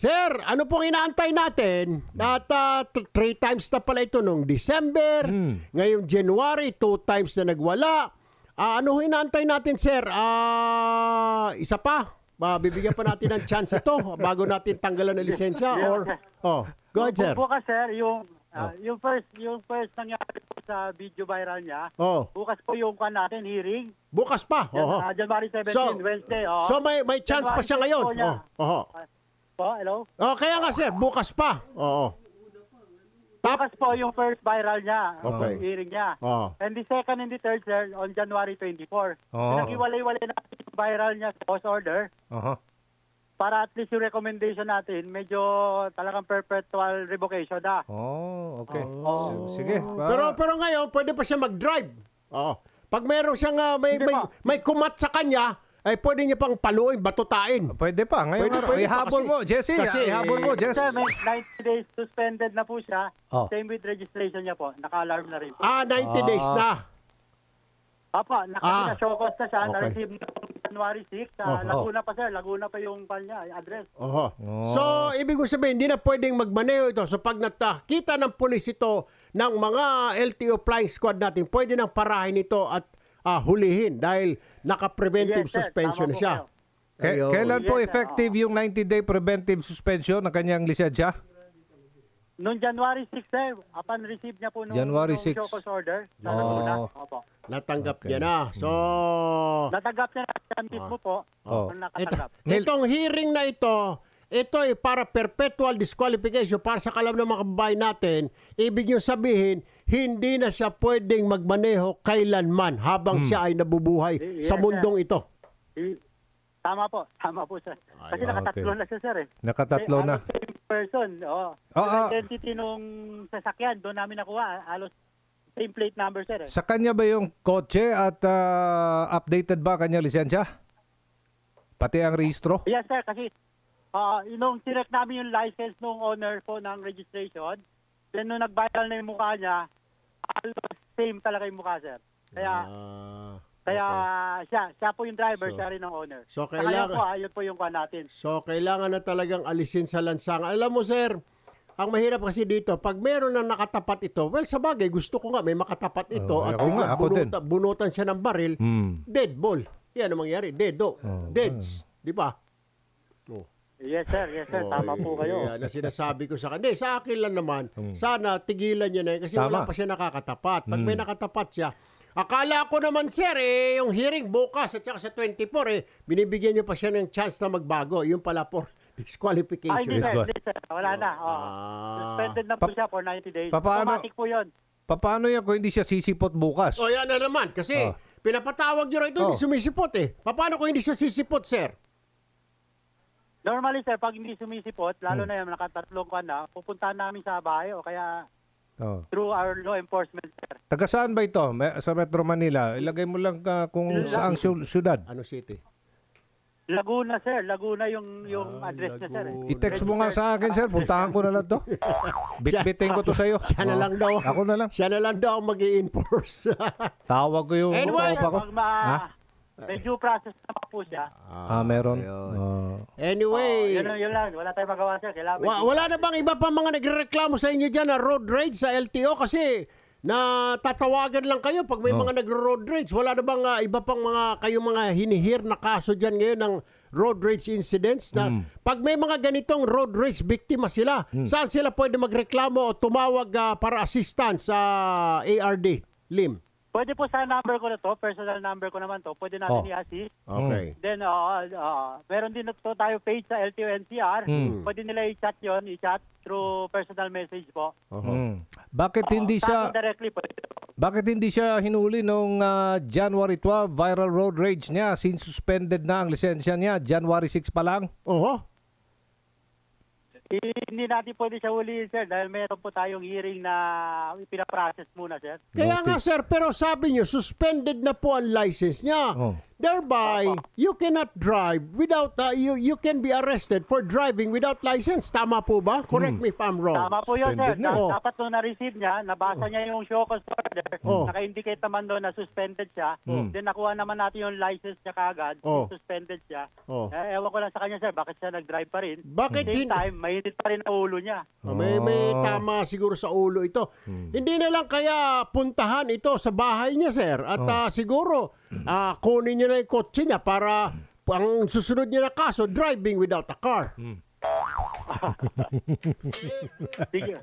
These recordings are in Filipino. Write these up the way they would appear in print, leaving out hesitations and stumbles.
Sir, ano pong inaantay natin? At 3 times na pala ito nung December, ngayong January, 2 times na nagwala. Ano inaantay natin, sir? Isa pa? Bibigyan pa natin ng chance ito bago natin tanggalan ng lisensya? Or, go ahead, sir. Bukas, sir, yung first nangyari po sa video viral niya, bukas po yung natin, hearing. Bukas pa? January 17, Wednesday. So may chance pa siya ngayon? Hello? Kaya nga, sir, bukas pa. Bukas po yung first viral niya, Okay. hearing niya. And the second and the third, sir, on January 24. Pinag-iwalay-walay natin yung viral niya sa post order. Para at least yung recommendation natin, medyo talagang perpetual revocation na. Okay. Sige. Pero ngayon, pwede pa siya mag-drive. Pag meron siyang may kumat sa kanya, ay pwede niya pang paluin, batutain. Pwede pa. Ngayon, ihabol mo, Jesse. Ihabol mo, Jesse. Sir, may 90 days suspended na po siya. Same with registration niya po. Naka-alarm na rin po. 90 days na. Naka-show cause na siya. Na-receive na January 6. Laguna pa, sir. Laguna pa yung niya, address. So, ibig ko sabihin, hindi na pwedeng magmaneho ito. So, pag nakita ng pulis ito ng mga LTO flying squad natin, pwede nang parahin ito at hulihin dahil naka-preventive suspension na siya. Kailan po effective yung 90-day preventive suspension ng kanyang lisensya? Noong January 6, sir, upon receive niya po nung show cause order, natanggap niya na. So, natanggap niya na mismo po. Nakatanggap. Itong hearing na ito ay para perpetual disqualification para sa kalam ng mga kababayan natin. Ibig yung sabihin, hindi na siya pwedeng magmaneho kailanman habang siya ay nabubuhay sa mundong ito. Tama po, sir. Kasi nakatatlo na siya, sir. Nakatatlo na. Same person, identity nung sasakyan, doon namin nakuha. Halos same plate number, sir. Sa kanya ba yung kotse at updated ba kanyang lisensya? Pati ang rehistro? Yes, sir, kasi nung direct namin yung license nung owner po ng registration, then nung nag-viral na yung mukha niya, same talaga yung mukha, sir. Kaya siya po yung driver, siya rin ang owner. So kailangan yun po yung kuha natin. So kailangan na talagang alisin sa lansangan. Alam mo, sir, ang mahirap kasi dito, pag meron na nakatapat ito, well, sa bagay, gusto ko nga may makatapat ito at bunutan siya ng baril, dead ball. Yan ang mangyari, deads. Di ba? Yes, sir. Tama po kayo. Yan ang sinasabi ko sa kanya. Sa akin lang naman, sana tigilan niya na yun kasi wala pa siya nakakatapat. Pag may nakatapat siya, akala ko naman, sir, yung hearing bukas at saka sa 24, binibigyan niyo pa siya ng chance na magbago. Yung pala po, disqualification. Hindi, sir. Wala na. Suspended na po siya for 90 days. Automatic po yun. Paano yan kung hindi siya sisipot bukas? Yan na naman. Kasi pinapatawag niyo rin ito, hindi sumisipot Paano kung hindi siya sisipot, sir? Normally, sir, pag hindi sumisipot, lalo na yung nakatatlong na, pupuntahan namin sa bahay o kaya through our law enforcement, sir. Taga saan ba ito? Sa Metro Manila? Ilagay mo lang kung saang syudad. Ano city? Laguna, sir. Laguna yung address niya, sir. I-text mo nga sa akin, sir. Puntahan ko na lang to. Bitbitin ko to sa'yo. Siya na lang daw. Ako na lang. Siya na lang daw mag-i-enforce. Tawag ko yung anyway, may due process naman po siya. Meron. Anyway. Yun lang. Wala tayong magawa, sir. Wala na bang iba pa mga nagrereklamo sa inyo dyan na road rage sa LTO? Kasi tatawagan lang kayo pag may mga nagro-road rage. Wala na bang iba pang kayong mga hinihir na kaso dyan ngayon ng road rage incidents? Na pag may mga ganitong road rage, biktima sila. Saan sila pwede magreklamo o tumawag para assistance sa ARD? Lim? Pwede po sa number ko na to, personal number ko naman to, pwede natin i-assist. Okay. Then, meron din ito tayo page sa LTO-NCR. Pwede nila i-chat yun, i-chat through personal message po. Bakit hindi siya hinuli nung January 12 viral road rage niya since suspended na ang lisensya niya January 6 pa lang? Hindi natin pwede siya huliin, sir, dahil meron po tayong hearing na pinaprocess muna, sir. Kaya nga, sir, pero sabi niyo, suspended na po ang license niya. Thereby, you cannot drive without, you can be arrested for driving without license. Tama po ba? Correct me if I'm wrong. Tama po yun, sir. Suspended na. Oh. Dapat nung na-receive niya, nabasa niya yung show cause order, Oh. naka-indicate naman doon na suspended siya. Then nakuha naman natin yung license niya kaagad, Oh. suspended siya. Oh. Ewan ko lang sa kanya, sir, bakit siya nag-drive pa rin? Bakit Same din? time, mainit pa rin ang ulo niya. May tama siguro sa ulo ito. Hindi na lang kaya puntahan ito sa bahay niya, sir. At siguro, kunin niya na yung kotse niya para ang susunod niya na kaso, driving without a car. Sige.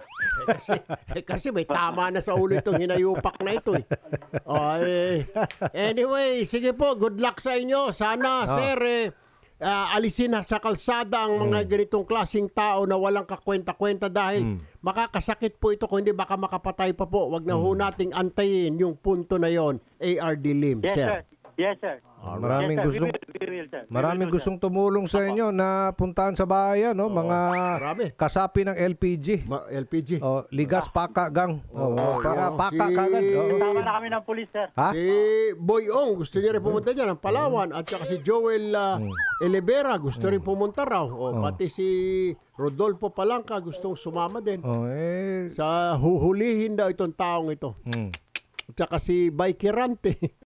Kasi may tama na sa ulo itong hinayupak na ito. Anyway, sige po, good luck sa inyo. Sana, sir, alisin na sa kalsada ang mga ganitong klaseng tao na walang kakwenta-kwenta dahil makakasakit po ito kung hindi baka makapatay pa po. Wag na ho nating antayin yung punto na yon. ARD Lim, Yes, sir. sir. Yes, sir. Maraming Yes, sir. gustong We will, sir. We maraming will, sir. gustong tumulong sa inyo na puntahan sa bayan, no? Mga marami. kasapi ng LPG. LPG. Ligas Paka Gang. Para yun. Paka Si- kagad. Kasama na kami ng pulis, sir. Ha? Si Boy Ong, gusto niya rin pumunta dyan, ang Palawan. At saka si Joel Elevera, gusto rin pumunta raw. Pati si Rodolfo Palangka, gustong sumama din. Sa huhulihin daw itong taong ito. At saka si Bikirante.